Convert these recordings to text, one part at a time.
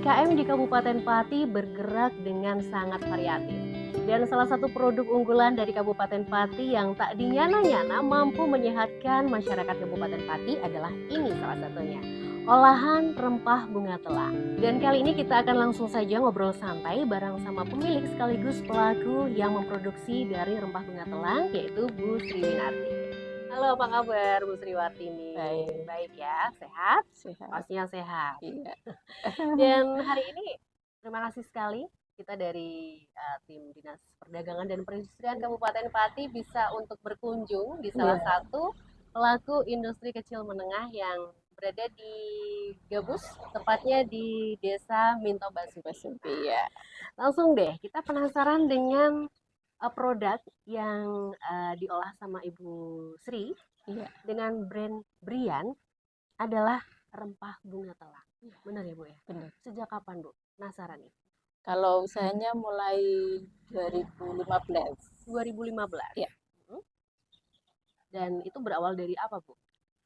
IKM di Kabupaten Pati bergerak dengan sangat variatif. Dan salah satu produk unggulan dari Kabupaten Pati yang tak dinyana-nyana mampu menyehatkan masyarakat Kabupaten Pati adalah ini salah satunya. Olahan rempah bunga telang. Dan kali ini kita akan langsung saja ngobrol santai bareng sama pemilik sekaligus pelaku yang memproduksi dari rempah bunga telang, yaitu Bu Sriwinarti. Halo, apa kabar Bu Sriwatini? Baik, Baik ya, sehat? sehat. Pastinya sehat. Iya. Dan hari ini terima kasih sekali kita dari tim Dinas Perdagangan dan Perindustrian Kabupaten Pati bisa untuk berkunjung di salah Iya. satu pelaku industri kecil menengah yang berada di Gabus, tepatnya di Desa Minto Basuki. Basuki ya. Langsung deh, kita penasaran dengan produk yang diolah sama Ibu Sri Iya. dengan brand Brian adalah rempah bunga telang. Benar ya Bu ya? Benar. Sejak kapan Bu? Penasaran nih. Kalau usahanya mulai 2015. 2015. Ya. Dan itu berawal dari apa Bu?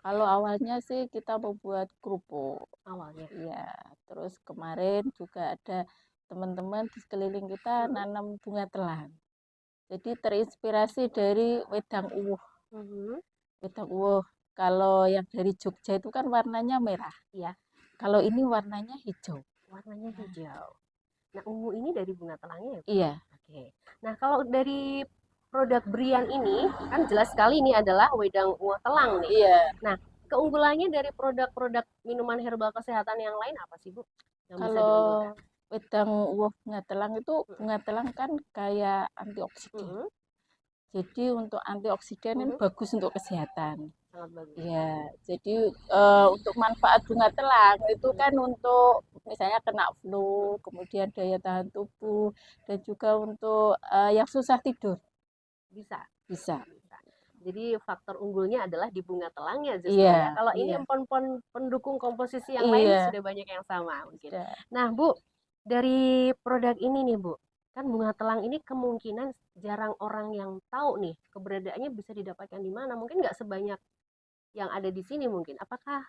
Kalau awalnya sih kita membuat kerupuk. Awalnya. Iya. Terus kemarin juga ada teman-teman di sekeliling kita nanam bunga telang. Jadi terinspirasi dari wedang uwuh. Wedang uwuh. Kalau yang dari Jogja itu kan warnanya merah. Iya. Kalau ini warnanya hijau. Warnanya hijau. Nah, ungu ini dari bunga telangnya ya Bu? Iya. Oke. Nah, kalau dari produk Brian ini, kan jelas sekali ini adalah wedang uwuh telang nih. Iya. Nah, keunggulannya dari produk-produk minuman herbal kesehatan yang lain apa sih Bu? Yang bisa Kalau diunggulkan? wedang uwuh bunga telang itu, bunga telang kan kayak antioksidan. Jadi untuk antioksidan ini bagus untuk kesehatan. Sangat bagus. Ya, jadi untuk manfaat bunga telang itu kan untuk misalnya kena flu, kemudian daya tahan tubuh, dan juga untuk yang susah tidur. Bisa. Bisa. Jadi faktor unggulnya adalah di bunga telangnya justru Iya, ya. Kalau ini iya, empon-empon pendukung komposisi yang lain iya. sudah banyak yang sama mungkin. Sudah. Nah, Bu, dari produk ini nih, Bu. Kan bunga telang ini kemungkinan jarang orang yang tahu nih keberadaannya bisa didapatkan di mana. Mungkin nggak sebanyak yang ada di sini mungkin. Apakah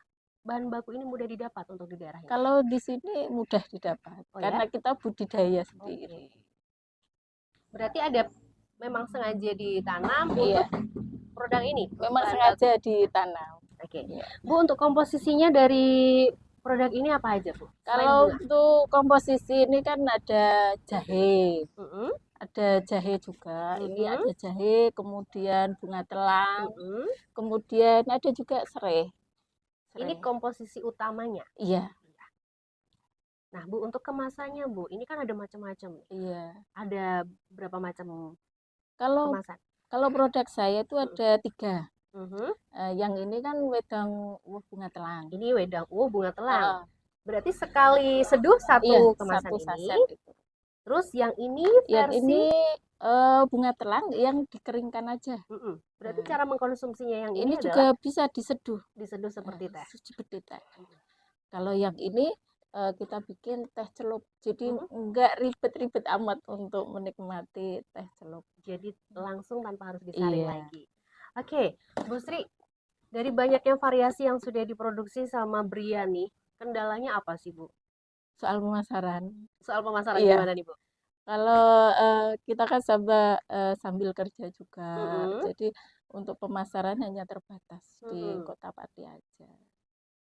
bahan baku ini mudah didapat untuk di daerah ini? Kalau di sini mudah didapat, Oh ya? karena kita budidaya Oke. sendiri. Berarti ada memang sengaja ditanam Iya. untuk produk ini, untuk Memang bahan sengaja baku. ditanam. Oke. Iya. Bu, untuk komposisinya dari produk ini apa aja, Bu? Kalau untuk komposisi ini kan ada jahe, ada jahe juga. Ini ada jahe, kemudian bunga telang, kemudian ada juga serai. Ini komposisi utamanya. Iya. Nah, Bu, untuk kemasannya, Bu, ini kan ada macam-macam. Iya. Ada berapa macam Kalau kemasan? kalau produk saya itu ada 3. Yang ini kan wedang uwuh bunga telang. Ini wedang uwuh bunga telang. Berarti sekali seduh Iya, satu kemasan satu ini. saset itu. Terus yang ini Yang versi ini bunga telang yang dikeringkan aja. berarti cara mengkonsumsinya yang Ini ini juga adalah bisa diseduh. diseduh seperti teh. Seperti teh. Kalau yang ini kita bikin teh celup. Jadi enggak ribet-ribet amat untuk menikmati teh celup. Jadi langsung tanpa harus disaring Iya. lagi. Oke, Bu Sri, dari banyaknya variasi yang sudah diproduksi sama Brian nih, kendalanya apa sih, Bu? Soal pemasaran. Soal pemasaran Iya. gimana nih, Bu? Kalau kita kan sambil kerja juga, jadi untuk pemasaran hanya terbatas di Kota Pati aja.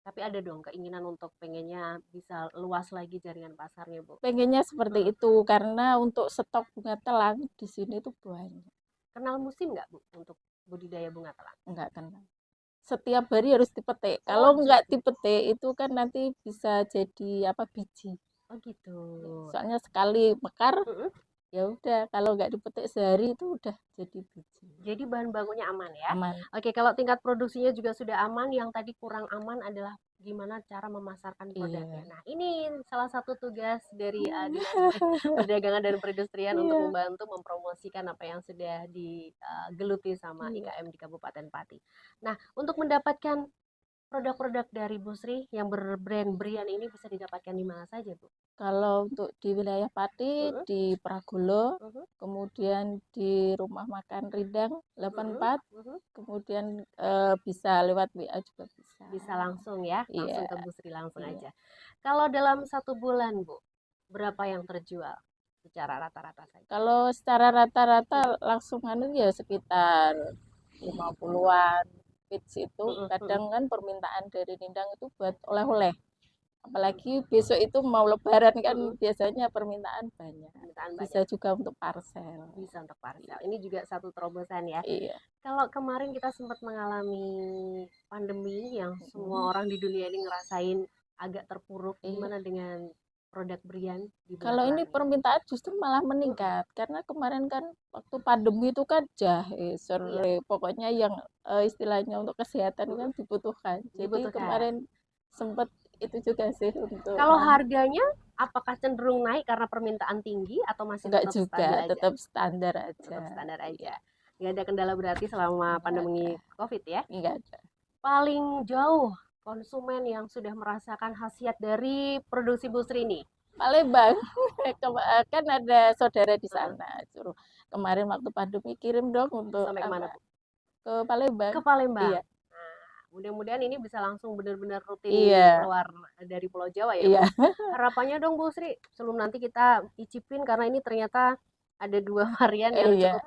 Tapi ada dong keinginan untuk pengennya bisa luas lagi jaringan pasarnya, Bu. Pengennya seperti itu karena untuk stok bunga telang di sini tuh banyak. Kenal musim nggak, Bu, untuk budidaya bunga telang? Enggak kenal. Setiap hari harus dipetik. Kalau enggak dipetik itu kan nanti bisa jadi biji. Oh gitu. Soalnya sekali mekar, ya udah kalau nggak dipetik sehari itu udah jadi biji. Jadi bahan bakunya aman ya? Aman. Oke, kalau tingkat produksinya juga sudah aman, yang tadi kurang aman adalah gimana cara memasarkan produknya. Nah, ini salah satu tugas dari Dinas Perdagangan dan Perindustrian untuk membantu mempromosikan apa yang sudah digeluti sama IKM di Kabupaten Pati. Nah, untuk mendapatkan produk-produk dari Bu Sri yang berbrand Brian ini bisa didapatkan di mana saja, Bu? Kalau untuk di wilayah Pati, Mhm, di Pragolo, mhm, kemudian di Rumah Makan Rindang mhm, 84, mhm. kemudian bisa lewat WA juga bisa. Bisa langsung ya, langsung Iya, ke Bu Sri langsung iya. aja. Kalau dalam 1 bulan, Bu, berapa yang terjual secara rata-rata saja? Kalau secara rata-rata Mhm, langsung anu ya sekitar 50-an pits itu. mhm, mhm. Kadang kan permintaan dari Rindang itu buat oleh-oleh. Apalagi besok itu mau lebaran kan Mhm, biasanya permintaan banyak. permintaan Bisa banyak, juga untuk parcel. bisa untuk parcel. Ini juga satu terobosan ya. Iya. Kalau kemarin kita sempat mengalami pandemi yang Mm. semua orang di dunia ini ngerasain agak terpuruk, Iya. gimana dengan produk Brian di Bunga Kalau ini Telang ini? permintaan justru malah Mhm, meningkat karena kemarin kan waktu pandemi itu kan jahe, iya, serai, pokoknya yang istilahnya untuk kesehatan kan mhm, dibutuhkan. Jadi dibutuhkan. kemarin sempat itu juga sih untuk Kalau harganya apakah cenderung naik karena permintaan tinggi atau masih enggak tetap juga, stabil aja? tetap standar aja. Tetap standar Iya, aja. Nggak ada kendala berarti selama enggak ada, pandemi COVID ya? enggak ada. Paling jauh konsumen yang sudah merasakan khasiat dari produksi Busri ini? Palembang kan ada saudara di Heeh. sana, suruh kemarin waktu pandemi kirim dong untuk Sampai kemana, apa Bu? ke Palembang. Ke Palembang. Iya, Nah, mudah-mudahan ini bisa langsung benar-benar rutin iya, keluar dari Pulau Jawa ya, iya, Bu. Harapannya dong, Bu Sri, sebelum nanti kita icipin karena ini ternyata ada 2 varian yang iya. cukup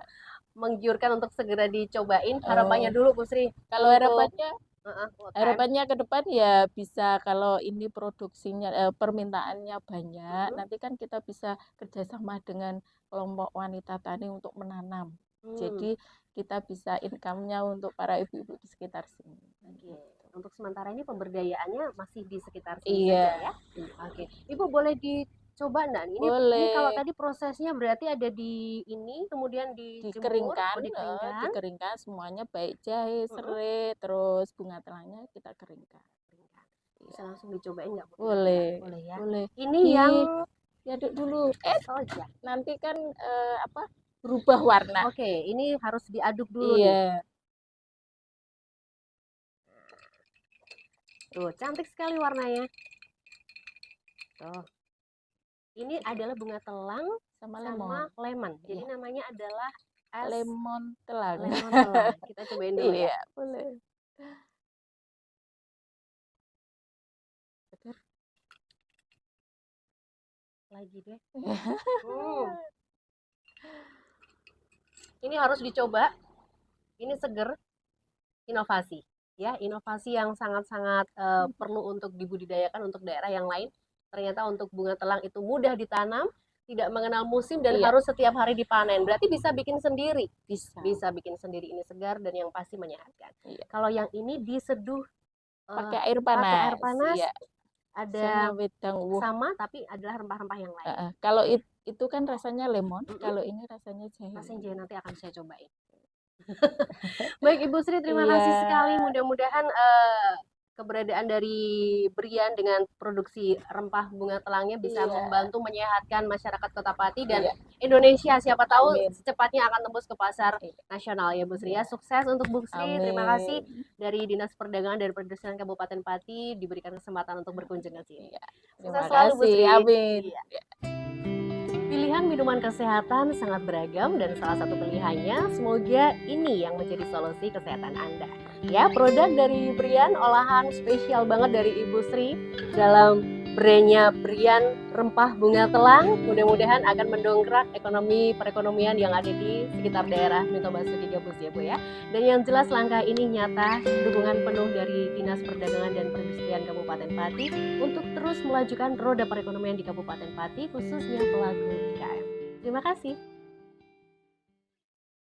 menggiurkan untuk segera dicobain. Harapannya Oh, dulu, Bu Sri, kalau untuk harapannya UMKM. harapannya ke depan ya bisa kalau ini produksinya permintaannya banyak, Mhm. nanti kan kita bisa kerjasama dengan kelompok wanita tani untuk menanam. Hmm, Jadi kita bisa income-nya untuk para ibu-ibu di sekitar sini. oke. Untuk sementara ini pemberdayaannya masih di sekitar sini saja Iya, ya. iya. Oke. Ibu boleh dicoba enggak? Ini kalau Boleh tadi prosesnya berarti ada di ini, kemudian dijemur, dikeringkan, oh dikeringkan. dikeringkan semuanya baik jahe, Mhm, serai, terus bunga telangnya kita keringkan. keringkan. Iya, Bisa langsung dicobain nggak Bu kira-kira? boleh, Boleh ya. boleh. Ini Di yang diaduk dulu. oh ya. Nanti kan apa berubah warna. Oke, ini harus diaduk dulu nih. Iya, Tuh, cantik sekali warnanya. Tuh. Ini adalah bunga telang sama sama lemon. lemon. Jadi Iya, namanya adalah es lemon telang. lemon telang. Kita cobain dulu ya. Iya, boleh. Segar. Lagi deh. Hmm, ini harus dicoba. Ini seger, inovasi. Ya, inovasi yang sangat-sangat perlu untuk dibudidayakan untuk daerah yang lain. Ternyata untuk bunga telang itu mudah ditanam, tidak mengenal musim dan Iya, harus setiap hari dipanen. Berarti bisa bikin sendiri. bisa. Bisa bikin sendiri ini segar dan yang pasti menyehatkan. Iya, Kalau yang ini diseduh eh, pakai air pakai air panas. panas, Iya, sama ada wedang uwuh. sama tapi adalah rempah-rempah yang lain. Kalau itu kan rasanya lemon, Mm-mm. kalau ini rasanya jahe. Mas Enjoy nanti akan saya cobain. Baik Ibu Sri, terima Iya, kasih sekali. Mudah-mudahan keberadaan dari Brian dengan produksi rempah bunga telangnya bisa iya, membantu menyehatkan masyarakat Kota Pati dan iya. Indonesia. Siapa tahu Amin. secepatnya akan tembus ke pasar Iya, nasional ya Bu Sri iya. ya. Sukses untuk Bu Sri. Terima kasih Amin. dari Dinas Perdagangan dan Perindustrian Kabupaten Pati diberikan kesempatan untuk berkunjung ke sini. Iya. Sukses Terima selalu Bu kasih. Sri. Amin. Iya. Pilihan minuman kesehatan sangat beragam dan salah satu pilihannya semoga ini yang menjadi solusi kesehatan Anda. Ya, produk dari Brian olahan spesial banget dari Ibu Sri dalam brandnya Brian Rempah Bunga Telang. Mudah-mudahan akan mendongkrak ekonomi perekonomian yang ada di sekitar daerah Minto Basuki Gabus ya Bu ya. Dan yang jelas langkah ini nyata dukungan penuh dari Dinas Perdagangan dan Perindustrian Kabupaten Pati untuk terus melajukan roda perekonomian di Kabupaten Pati khususnya pelaku UMKM. Terima kasih.